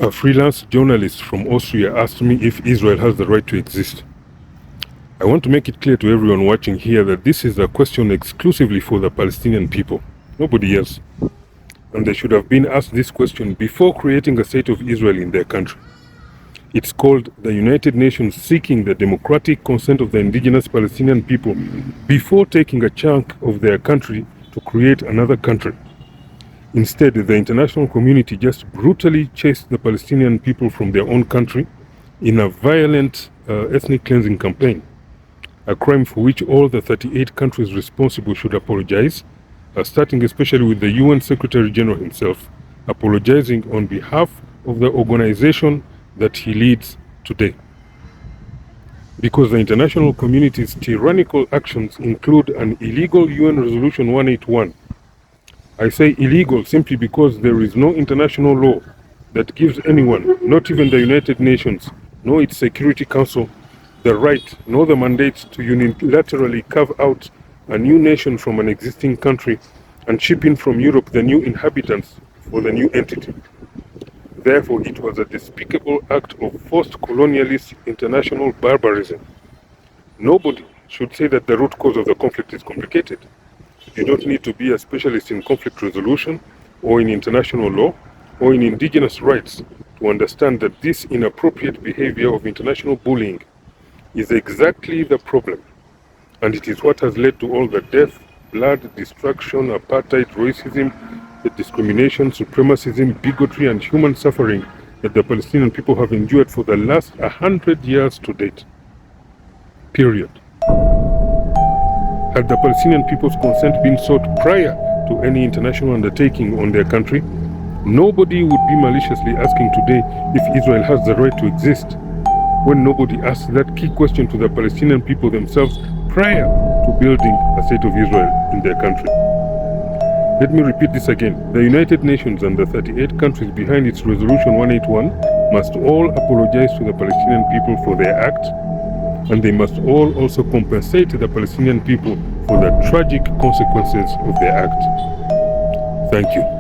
A freelance journalist from Austria asked me if Israel has the right to exist. I want to make it clear to everyone watching here that this is a question exclusively for the Palestinian people, nobody else. And they should have been asked this question before creating a state of Israel in their country. It's called the United Nations seeking the democratic consent of the indigenous Palestinian people before taking a chunk of their country to create another country. Instead, the international community just brutally chased the Palestinian people from their own country in a violent ethnic cleansing campaign, a crime for which all the 38 countries responsible should apologize, starting especially with the UN Secretary General himself, apologizing on behalf of the organization that he leads today. Because the international community's tyrannical actions include an illegal UN Resolution 181. I say illegal simply because there is no international law that gives anyone, not even the United Nations, nor its Security Council, the right nor the mandate to unilaterally carve out a new nation from an existing country and ship in from Europe the new inhabitants for the new entity. Therefore, it was a despicable act of forced colonialist international barbarism. Nobody should say that the root cause of the conflict is complicated. You don't need to be a specialist in conflict resolution or in international law or in indigenous rights to understand that this inappropriate behavior of international bullying is exactly the problem. And it is what has led to all the death, blood, destruction, apartheid, racism, the discrimination, supremacism, bigotry, and human suffering that the Palestinian people have endured for the last 100 years to date. Period. Had the Palestinian people's consent been sought prior to any international undertaking on their country, nobody would be maliciously asking today if Israel has the right to exist, when nobody asked that key question to the Palestinian people themselves prior to building a state of Israel in their country. Let me repeat this again. The United Nations and the 38 countries behind its Resolution 181 must all apologize to the Palestinian people for their act, and they must all also compensate the Palestinian people for the tragic consequences of their act. Thank you.